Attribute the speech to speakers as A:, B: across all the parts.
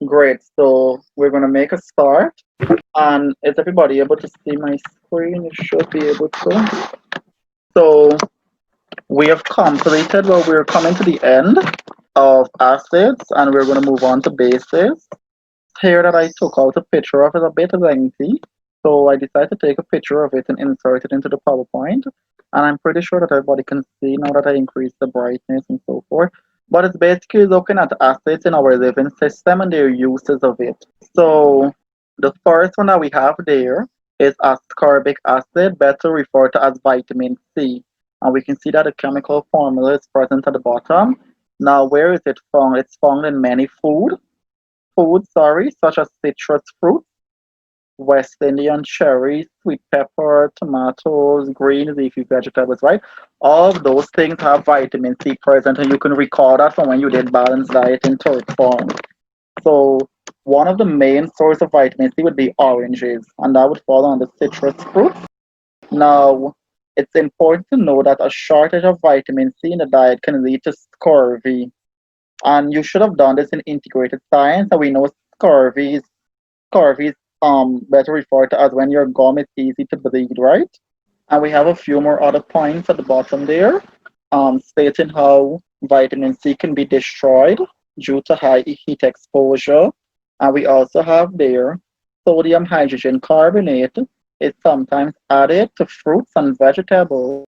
A: Great. So we're going to make a start. And is everybody able to see my screen? You should be able to. So we have completed, well, we're coming to the end of acids and we're going to move on to bases. Here that I took out a picture of is a bit lengthy. So I decided to take a picture of it and insert it into the PowerPoint. And I'm pretty sure that everybody can see now that I increased the brightness and so forth. But it's basically looking at acids in our living system and their uses of it. So the first one that we have there is ascorbic acid, better referred to as vitamin C. And we can see that the chemical formula is present at the bottom. Now, where is it found? It's found in many foods, such as citrus fruit, West Indian cherries, sweet pepper, tomatoes, green leafy vegetables, right? All of those things have vitamin C present, and you can recall that from when you did balanced diet in third form. So one of the main sources of vitamin C would be oranges, and that would fall under citrus fruits. Now, it's important to know that a shortage of vitamin C in the diet can lead to scurvy. And you should have done this in integrated science, and we know scurvy is better referred to as when your gum is easy to bleed, right? And we have a few more other points at the bottom there, stating how vitamin C can be destroyed due to high heat exposure. And we also have there sodium hydrogen carbonate is sometimes added to fruits and vegetables.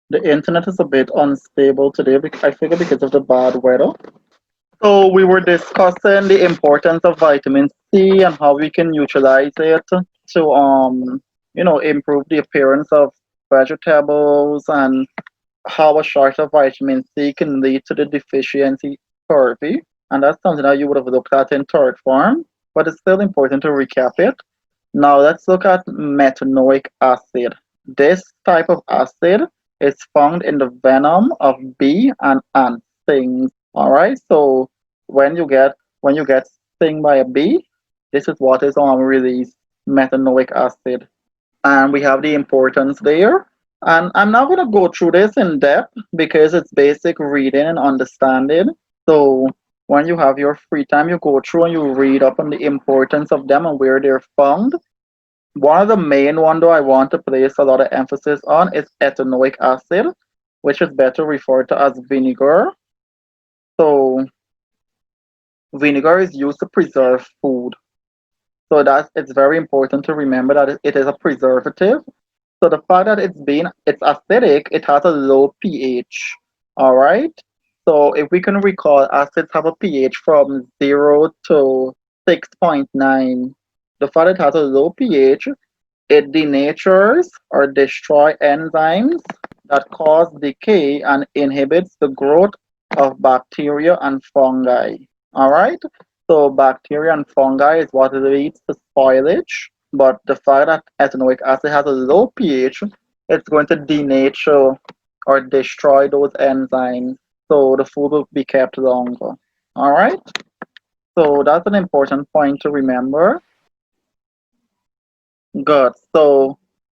A: The internet is a bit unstable today, I figure because of the bad weather. So we were discussing the importance of vitamin C and how we can utilize it to improve the appearance of vegetables and how a short of vitamin C can lead to the deficiency scurvy. And that's something that you would have looked at in third form, but it's still important to recap it. Now let's look at methanoic acid. This type of acid is found in the venom of bee and ant stings. All right, so when you get stung by a bee, this is what is released, methanoic acid, and we have the importance there. And I'm not going to go through this in depth because it's basic reading and understanding. So when you have your free time, you go through and you read up on the importance of them and where they're found. One of the main one though I want to place a lot of emphasis on is ethanoic acid, which is better referred to as vinegar. So vinegar is used to preserve food. So that it's very important to remember that it is a preservative. So the fact that it's acidic, it has a low pH. All right. So if we can recall, acids have a pH from 0 to 6.9. The fact it has a low pH, it denatures or destroy enzymes that cause decay and inhibits the growth of bacteria and fungi. All right. So bacteria and fungi is what leads to spoilage. But the fact that ethanoic acid has a low pH, it's going to denature or destroy those enzymes. So the food will be kept longer. All right. So that's an important point to remember. Good. So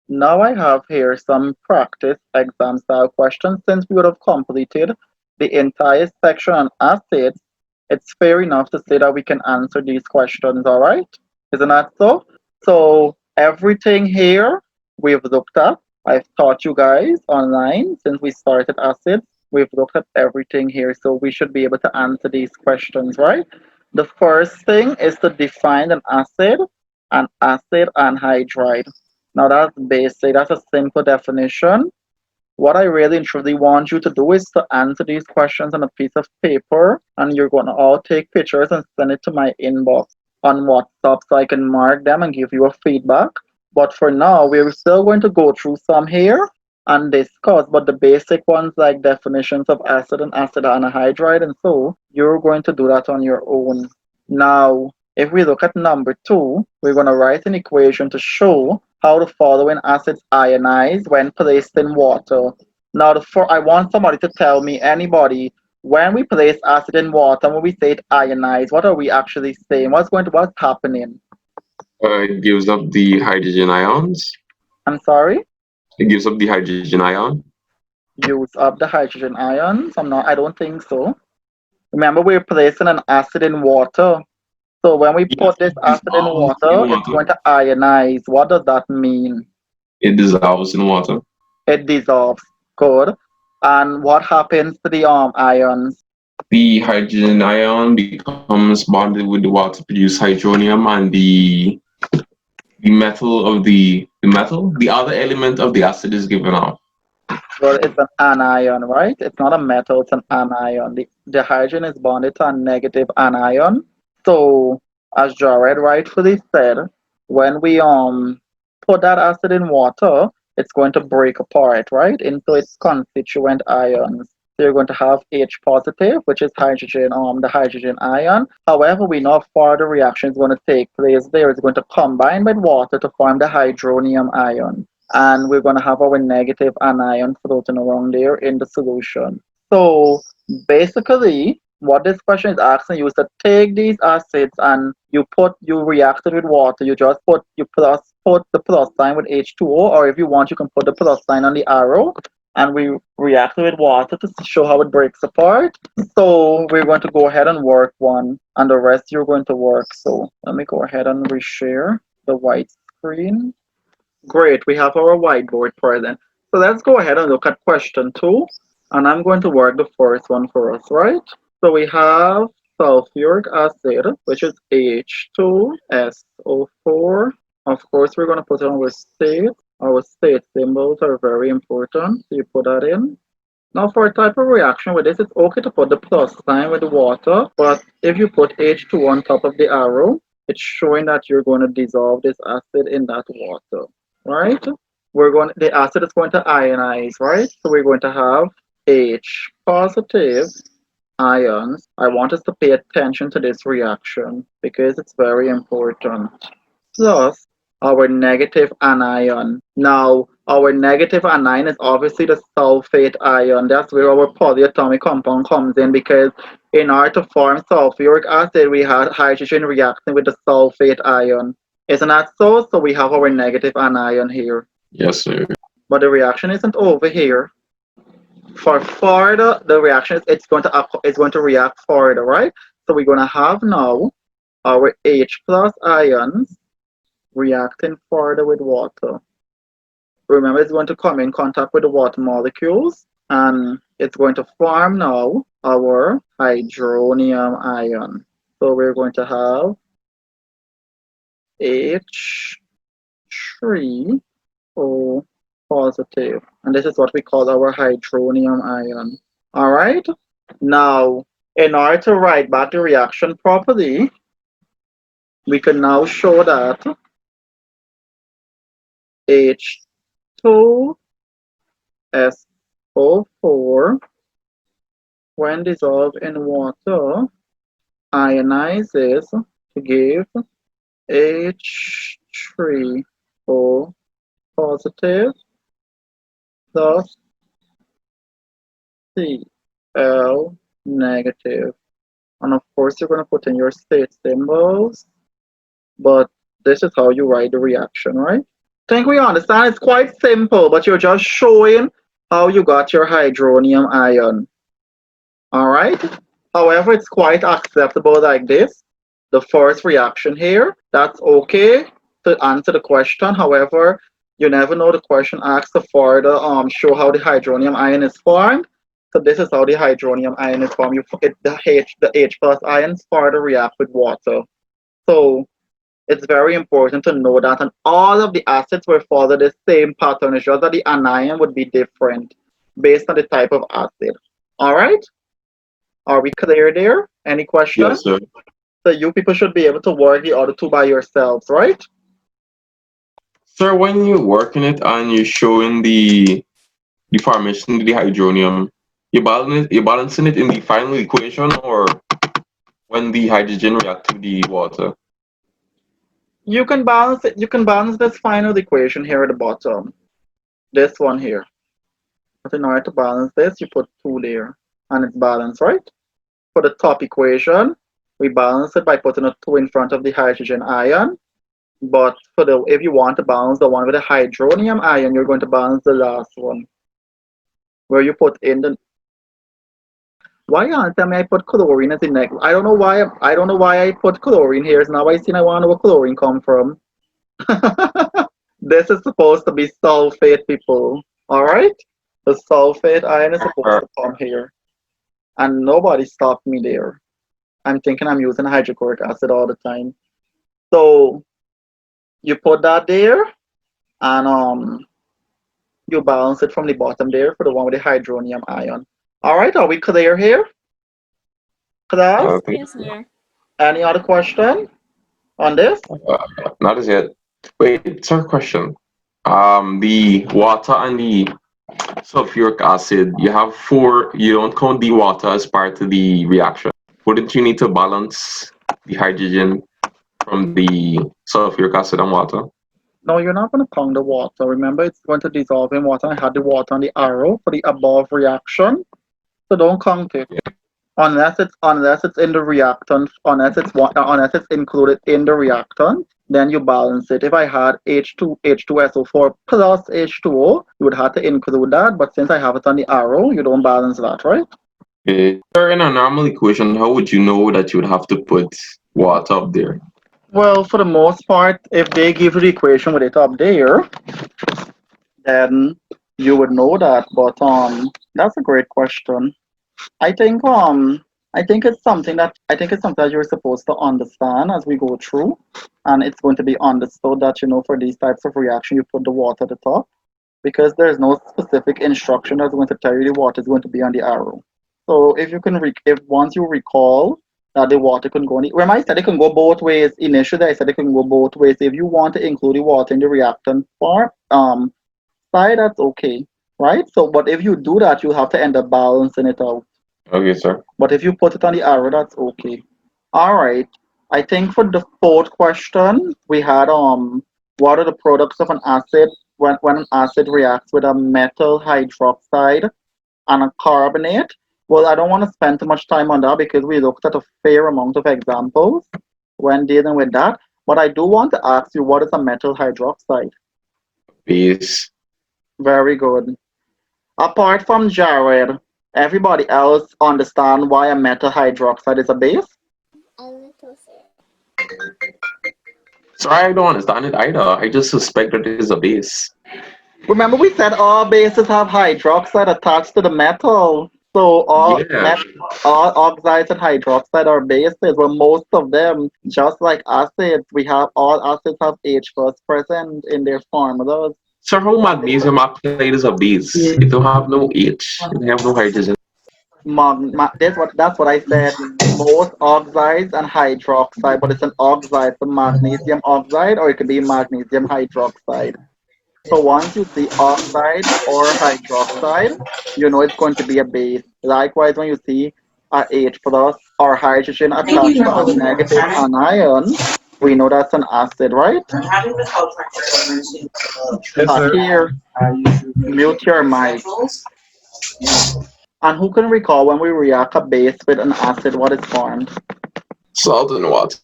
A: now I have here some practice exam style questions. Since we would have completed the entire section on acids, it's fair enough to say that we can answer these questions, all right? Isn't that so? So everything here we've looked at. I've taught you guys online since we started acids. We've looked at everything here, so we should be able to answer these questions, right? The first thing is to define an acid anhydride. Now that's basic, that's a simple definition. What I really and truly want you to do is to answer these questions on a piece of paper, and you're going to all take pictures and send it to my inbox on WhatsApp so I can mark them and give you a feedback. But for now, we're still going to go through some here and discuss, but the basic ones like definitions of acid and acid anhydride, and so you're going to do that on your own. Now, if we look at number 2, we're going to write an equation to show how the following acids ionize when placed in water. Now, I want somebody to tell me, anybody, when we place acid in water, when we say it ionize, what are we actually saying? What's happening?
B: It gives up the hydrogen ions.
A: I'm sorry?
B: It gives up the hydrogen ion.
A: Use up the hydrogen ions? I don't think so. Remember, we're placing an acid in water. So when we
B: Yes,
A: put this
B: it
A: acid in
B: dissolves in
A: water, it's
B: water.
A: going to ionize. What does that mean?
B: It dissolves in water.
A: It dissolves. Good. And what happens to the ions?
B: The hydrogen ion becomes bonded with the water to produce hydronium, and the metal of the other element of the acid is given off.
A: Well, it's an anion, right? It's not a metal, it's an anion. The hydrogen is bonded to a negative anion. So, as Jared rightfully said, when we put that acid in water, it's going to break apart, right, into its constituent ions. So you're going to have H positive, which is hydrogen, the hydrogen ion. However, we know how far the reaction is going to take place there. It's going to combine with water to form the hydronium ion. And we're going to have our negative anion floating around there in the solution. So basically, what this question is asking you is to take these acids and you react it with water. You just put the plus sign with H2O, or if you want, you can put the plus sign on the arrow, and we react it with water to show how it breaks apart. So we're going to go ahead and work one, and the rest you're going to work. So let me go ahead and reshare the white screen. Great, we have our whiteboard present. So let's go ahead and look at question 2. And I'm going to work the first one for us, right? So we have sulfuric acid, which is H2SO4. Of course, we're going to put on our state. Our state symbols are very important. So you put that in. Now for a type of reaction with this, it's okay to put the plus sign with the water, but if you put H2 on top of the arrow, it's showing that you're going to dissolve this acid in that water, right? The acid is going to ionize, right? So we're going to have H positive ions. I want us to pay attention to this reaction because it's very important. Plus our negative anion. Now, our negative anion is obviously the sulfate ion. That's where our polyatomic compound comes in, because in order to form sulfuric acid, we had hydrogen reacting with the sulfate ion. Isn't that so? So we have our negative anion here.
B: Yes, sir.
A: But the reaction isn't over here. For further, the reaction it's going to react further, right? So we're going to have now our H plus ions reacting further with water. Remember, it's going to come in contact with the water molecules, and it's going to form now our hydronium ion. So we're going to have H3O positive, and this is what we call our hydronium ion. All right. Now, in order to write back the reaction properly, we can now show that H2SO4, when dissolved in water, ionizes to give H3O positive plus Cl negative. And of course, you're going to put in your state symbols, but this is how you write the reaction, right? I think we understand it's quite simple, but you're just showing how you got your hydronium ion. All right? However, it's quite acceptable like this. The first reaction here, that's okay to answer the question. However, you never know, the question asks to further show how the hydronium ion is formed. So this is how the hydronium ion is formed. The H plus ions further react with water. So it's very important to know that, and all of the acids will follow the same pattern. It's just that the anion would be different based on the type of acid. All right? Are we clear there? Any questions?
B: Yes, sir.
A: So you people should be able to work the other two by yourselves, right?
B: Sir, when you're working it and you're showing the formation of the hydronium, you're balancing it in the final equation, or when the hydrogen reacts with the water?
A: You can balance it. You can balance this final equation here at the bottom. This one here. But in order to balance this, you put 2 there, and it's balanced, right? For the top equation, we balance it by putting a 2 in front of the hydrogen ion. But if you want to balance the one with the hydronium ion, you're going to balance the last one, where you put in Why you tell me I put chlorine as the next? I don't know why. I don't know why I put chlorine here. So now I see I want to know where chlorine come from. This is supposed to be sulfate, people. All right, the sulfate ion is supposed to come here, and nobody stopped me there. I'm thinking I'm using hydrochloric acid all the time. So you put that there, and you balance it from the bottom there for the one with the hydronium ion. All right, are we clear here, class?
B: Okay.
C: Yes, sir.
A: Any other question on this?
B: Not as yet. Wait, sir, question. The water and the sulfuric acid, you have four, you don't count the water as part of the reaction. Wouldn't you need to balance the hydrogen from the sulfuric acid and water?
A: No, you're not going to count the water. Remember, it's going to dissolve in water. I had the water on the arrow for the above reaction, so don't count it unless it's in the reactant, unless it's included in the reactant. Then you balance it. If I had H2SO4 plus H2O, you would have to include that. But since I have it on the arrow, you don't balance that, right?
B: Okay. Sir, in a normal equation, how would you know that you would have to put water up there?
A: Well, for the most part, if they give you the equation with it up there, then you would know that. But that's a great question. I think it's something that you're supposed to understand as we go through, and it's going to be understood that for these types of reaction you put the water at the top, because there's no specific instruction that's going to tell you the water is going to be on the arrow. So if you can if once you recall that the water can go remember I said it can go both ways initially. I said it can go both ways. If you want to include the water in the reactant part side, that's okay, right? So but if you do that, you have to end up balancing it out.
B: Okay, sir.
A: But if you put it on the arrow, that's okay. All right. I think for the fourth question, we had what are the products of an acid when an acid reacts with a metal hydroxide and a carbonate? Well, I don't want to spend too much time on that because we looked at a fair amount of examples when dealing with that. But I do want to ask you, what is a metal hydroxide?
B: Base.
A: Very good. Apart from Jared, everybody else understand why a metal hydroxide is a base?
C: A little, sir.
B: Sorry, I don't understand it either. I just suspect that it is a base.
A: Remember we said all bases have hydroxide attached to the metal. So
B: Yeah.
A: all oxides and hydroxide are bases. Well, most of them, just like acids, all acids have H first present in their formulas.
B: So how magnesium oxide is a base? It don't have no H. It have no hydrogen.
A: That's what I said. Most oxides and hydroxide, but it's an oxide, so magnesium oxide, or it could be magnesium hydroxide. So once you see oxide or hydroxide, you know it's going to be a base. Likewise, when you see a H plus or hydrogen attached to a negative anion, we know that's an acid, right? Here, mute your mic. And who can recall when we react a base with an acid, what is formed?
B: Salt and water.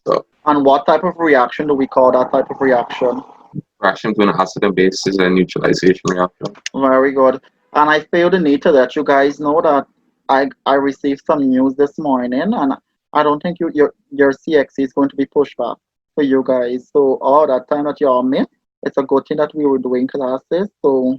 A: And what type of reaction do we call that type of reaction?
B: Reaction between acid and base is a neutralization reaction.
A: Very good. And I feel the need to let you guys know that I received some news this morning, and I don't think your CXC is going to be pushed back for you guys. So all that time that you all missed, it's a good thing that we were doing classes. So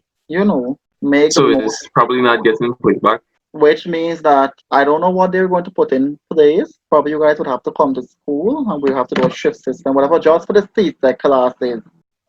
A: make
B: So
A: the
B: it's probably not getting pushed back.
A: which means that I don't know what they're going to put in place. Probably you guys would have to come to school and we have to do a shift system, whatever, just for the CSEC classes.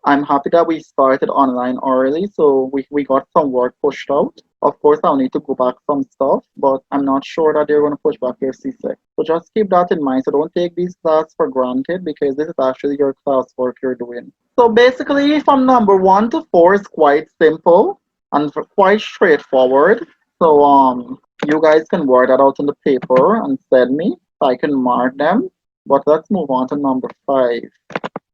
A: I'm happy that we started online early, so we got some work pushed out. Of course, I'll need to go back some stuff, but I'm not sure that they're going to push back your CSEC. So just keep that in mind. So don't take these classes for granted because this is actually your classwork you're doing. So basically, from number 1 to 4 is quite simple and quite straightforward. So you guys can work that out on the paper and send me. I can mark them. But let's move on to number 5,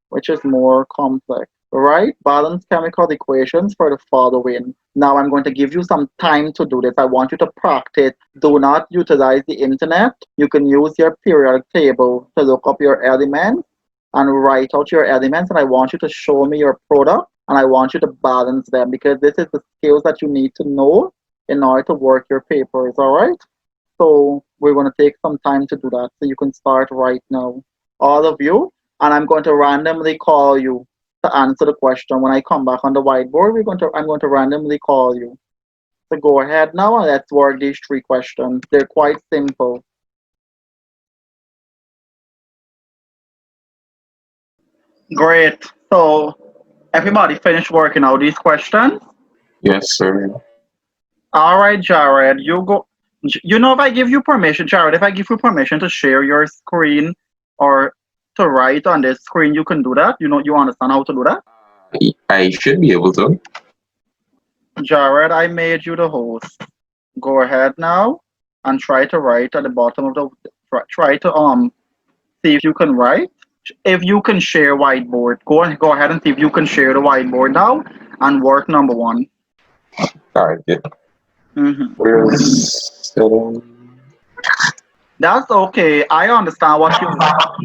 A: which is more complex. Right? Balance chemical equations for the following. Now I'm going to give you some time to do this. I want you to practice. Do not utilize the internet. You can use your periodic table to look up your elements and write out your elements. And I want you to show me your product and I want you to balance them because this is the skills that you need to know in order to work your papers. All right? So we're going to take some time to do that. So you can start right now, all of you, and I'm going to randomly call you to answer the question. When I come back on the whiteboard, I'm going to randomly call you. So go ahead now and let's work these 3 questions. They're quite simple. Great. So everybody finished working out these questions?
B: Yes, sir.
A: All right, Jared, you go. You know, if I give you permission, Jared, if I give you permission to share your screen or to write on this screen, you can do that. You know, you understand how to do that?
B: I should be able to.
A: Jared, I made you the host. Go ahead now and try to write at the bottom of the. Try to see if you can write. If you can share whiteboard, go ahead and see if you can share the whiteboard now and work number 1.
B: All right, good.
A: Mm-hmm.
B: Where's
A: That's okay. I understand what you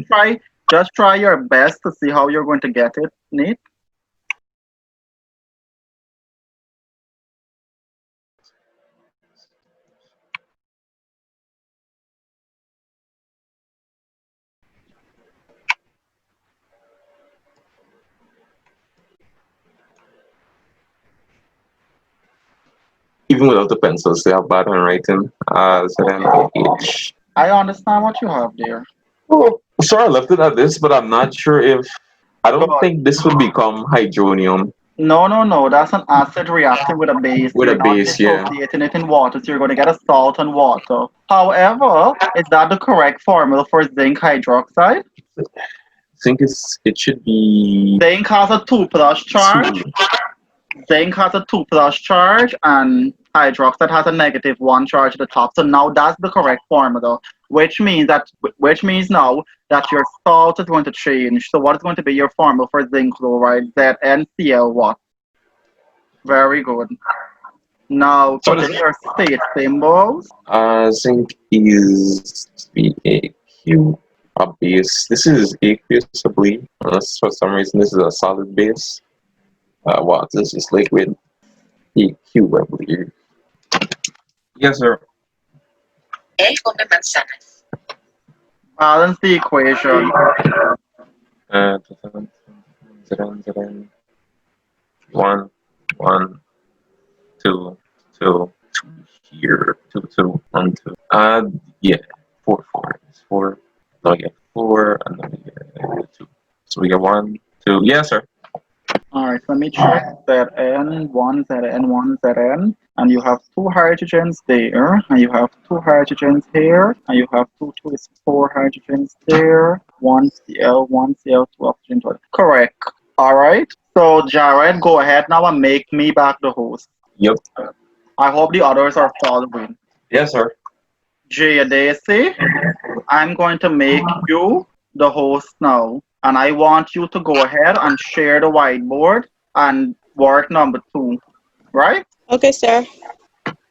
A: try. Just try your best to see how you're going to get it, Nate.
B: even without the pencils, they have bad handwriting. H.
A: I understand what you have there.
B: Oh, sorry, I left it at this, but I'm not sure if. I don't
A: God.
B: think this would become hydronium.
A: No. That's an acid reacting with a base.
B: With a
A: You're not
B: base, yeah.
A: dissociating it in water, so you're going to get a salt and water. However, is that the correct formula for zinc hydroxide?
B: I think it should be.
A: Zinc has a 2+ charge. Zinc has a 2+ charge, and hydroxide has a -1 charge at the top. So now that's the correct formula, which means now that your salt is going to change. So what is going to be your formula for zinc chloride? ZnCl what? Very good. Now put in your state symbols.
B: Zinc is BaQ, a base. This is aqueous, I believe. Unless for some reason this is a solid base. Wow, this is liquid. EQ, I believe. Yes, sir.
A: Balance the equation.
B: One, 2, 2 here, 2, 1, 2. Yeah, 4. It's 4. No, yeah, 4, and then we get 2. So we get 1, 2. Yes, sir.
A: Alright, let me check Zn1, Zn1, Zn, and you have 2 hydrogens there, and you have 2 hydrogens here, and you have 2 is 4 hydrogens there, 1 Cl, 1 Cl, 2 oxygen. Correct. Alright, so Jared, go ahead now and make me back the host.
B: Yep.
A: I hope the others are following.
B: Yes, sir.
A: Daisy, I'm going to make you the host now. And I want you to go ahead and share the whiteboard and work number 2, right?
D: Okay, sir.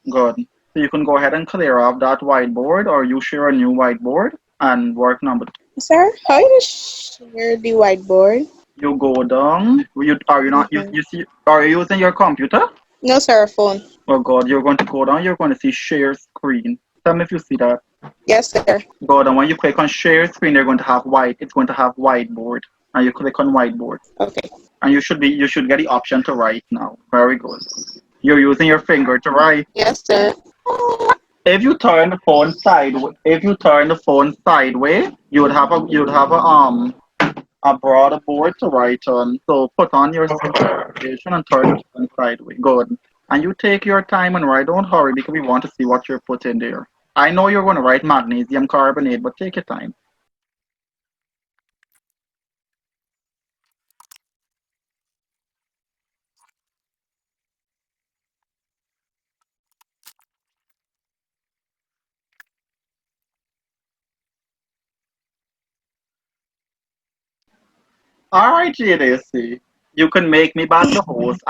A: Good. So you can go ahead and clear off that whiteboard, or you share a new whiteboard and work number 2.
D: Sir, how you share the whiteboard?
A: You go down. Are you using your computer?
D: No, sir, phone.
A: Oh God, you're going to go down. You're going to see share screen. Tell me if you see that.
D: Yes, sir.
A: Good. And when you click on share screen, they're going to have It's going to have whiteboard, and you click on whiteboard.
D: Okay.
A: And you should get the option to write now. Very good. You're using your finger to write.
D: Yes, sir.
A: If you turn the phone sideways, you would have a broader board to write on. So put on your station and turn the phone sideways. Good. And you take your time and write. Don't hurry because we want to see what you're putting there. I know you're going to write magnesium carbonate, but take your time. All right, JDC. You can make me back the host.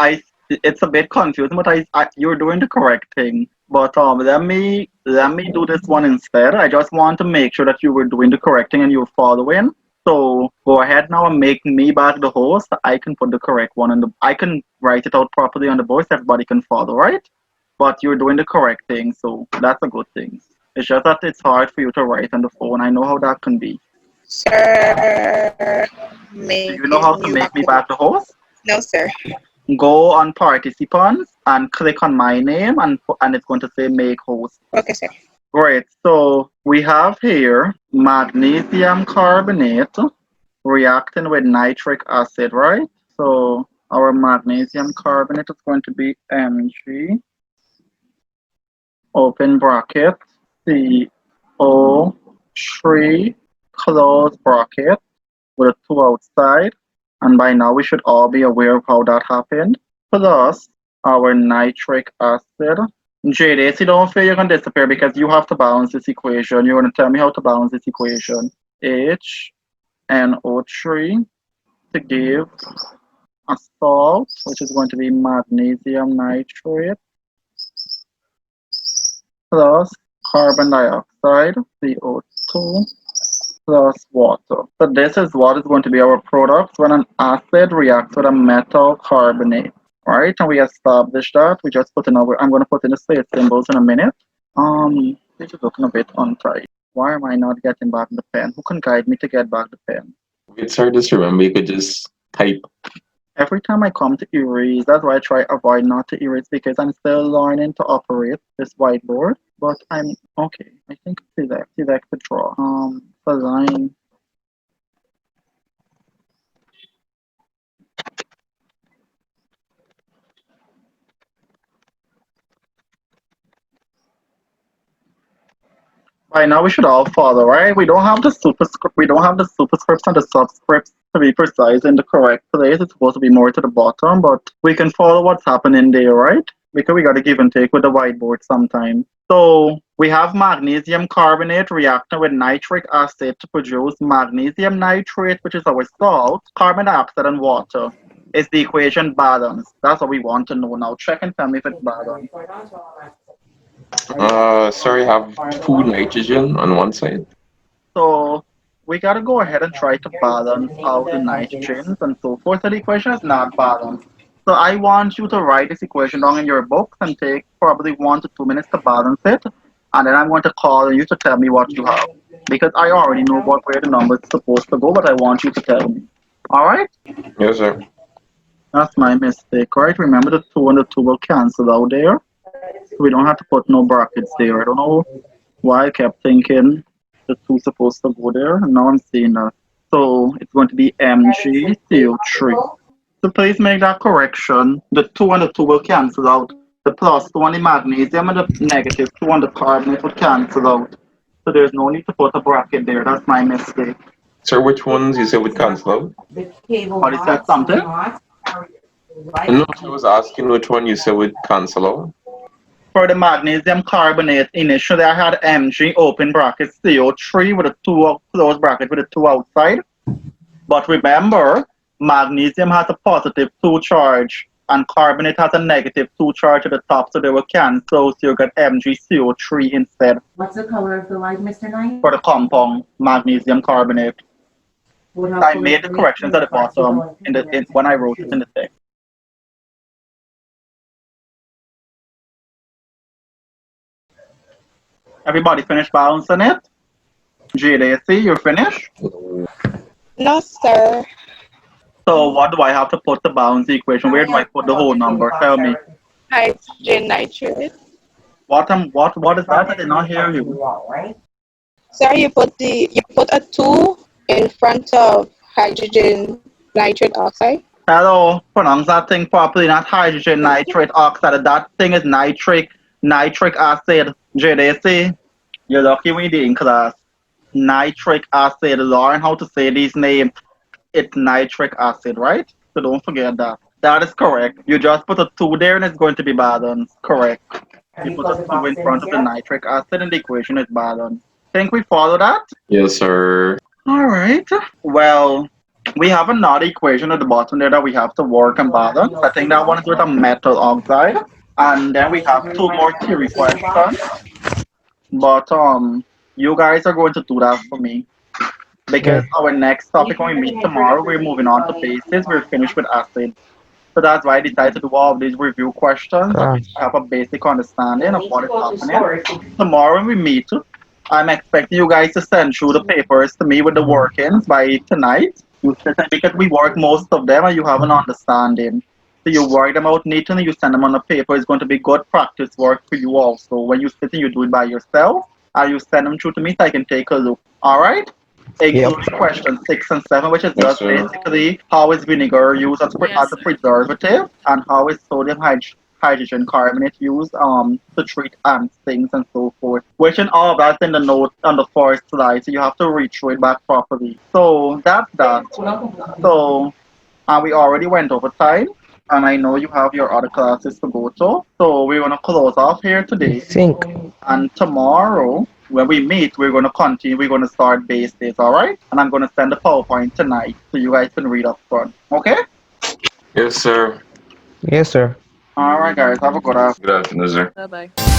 A: It's a bit confusing, but you're doing the correct thing. But let me do this one instead. I just want to make sure that you were doing the correct thing and you're following. So go ahead now and make me back the host. I can put the correct one I can write it out properly on the board so everybody can follow, right? But you're doing the correct thing, so that's a good thing. It's just that it's hard for you to write on the phone. I know how that can be.
D: Sir,
A: Do you know how to make me back the host?
D: No, sir.
A: Go on participants and click on my name and it's going to say make host.
D: Okay, sir.
A: Great. So we have here magnesium carbonate reacting with nitric acid, right? So our magnesium carbonate is going to be Mg, open bracket, CO3, close bracket, with a 2 outside. And by now we should all be aware of how that happened. Plus our nitric acid. JD, don't feel you're going to disappear because you have to balance this equation. You're going to tell me how to balance this equation. HNO3 to give a salt, which is going to be magnesium nitrate, plus carbon dioxide, CO2, plus water. So this is what is going to be our product when an acid reacts with a metal carbonate. Right, and we established that. We just put in our, I'm going to put in the space symbols in a minute. This is looking a bit untight. Why am I not getting back the pen? Who can guide me to get back the pen?
B: It's hard to remember. You could just type.
A: Every time I come to erase, that's why I try avoid not to erase because I'm still learning to operate this whiteboard. But I'm okay. I think select to draw. Align. By now we should all follow, right? We don't have the superscript. We don't have the superscripts and the subscripts to be precise in the correct place. It's supposed to be more to the bottom, but we can follow what's happening there, right? Because we got to give and take with the whiteboard sometime. So we have magnesium carbonate reacting with nitric acid to produce magnesium nitrate, which is our salt, carbon dioxide, and water. Is the equation balanced? That's what we want to know now. Check and tell me if it's balanced.
B: Sorry, I have 2 nitrogen on one side.
A: So we gotta go ahead and try to balance out the nitrogens and so forth. So the equation is not balanced. So I want you to write this equation down in your book and take probably 1 to 2 minutes to balance it. And then I'm going to call you to tell me what you have. Because I already know where the number is supposed to go, but I want you to tell me. Alright?
B: Yes, sir.
A: That's my mistake, right? Remember the 2 and the 2 will cancel out there. So we don't have to put no brackets there. I don't know why I kept thinking the 2 supposed to go there. And now I'm seeing that. So it's going to be MgCO3. So please make that correction. The 2 and the 2 will cancel out. The plus 2 on the magnesium and the negative 2 on the carbonate will cancel out. So there's no need to put a bracket there. That's my mistake.
B: Sir, which ones you said would cancel out?
A: Or is that something?
B: No, I was asking which one you said would cancel out.
A: For the magnesium carbonate, initially I had Mg open bracket CO3 with a 2 close bracket with a 2 outside. But remember, magnesium has a positive 2 charge and carbonate has a negative 2 charge at the top, so they will cancel, so you get MgCO3 instead.
E: What's the color of the light, Mr. Knight?
A: For the compound magnesium carbonate. I made the corrections at the bottom when I wrote it in the text. Everybody finished balancing it? JDC, you're finished?
D: No, sir.
A: So what do I have to put to balance the equation? Where do I put the whole number? Tell me.
D: Hydrogen nitrate.
A: What is that? I did not hear you.
D: Sir, you put a 2 in front of hydrogen nitrate oxide.
A: Hello, pronounce that thing properly, not hydrogen nitrate oxide. That thing is nitric acid. JDC, you're lucky we did in class. Nitric acid. Learn how to say these names. It's nitric acid, right? So don't forget that. That is correct. You just put a 2 there and it's going to be balanced. Correct. You put a 2 in front of the nitric acid and the equation is balanced. Think we follow that?
B: Yes, sir.
A: Alright. Well, we have another equation at the bottom there that we have to work and balance. I think that one is with a metal oxide. And then we have 2 more theory questions. But you guys are going to do that for me. Because our next topic when we meet tomorrow, we're moving on to bases. We're finished with acid. So that's why I decided to do all of these review questions.
F: Ah.
A: I have a basic understanding of what is happening. Tomorrow when we meet, I'm expecting you guys to send through the papers to me with the workings by tonight. You sit and because we work most of them and you have an understanding. So you work them out neatly, you send them on the paper. It's going to be good practice work for you also. When you sit and you do it by yourself, and you send them through to me so I can take a look. All right? Including questions 6 and 7, which is just basically how is vinegar used as a preservative and how is sodium hydrogen carbonate used to treat ants, things, and so forth. Which in all that's in the note on the first slide, so you have to read through it back properly. So that's that. So we already went over time, and I know you have your other classes to go to. So we're gonna close off here today.
F: Think.
A: And tomorrow, when we meet, we're gonna continue. We're gonna start base days, all right? And I'm gonna send the PowerPoint tonight, so you guys can read up front. Okay?
B: Yes, sir.
F: Yes, sir.
A: All right, guys. Have a good afternoon.
B: Good afternoon, sir.
G: Bye-bye.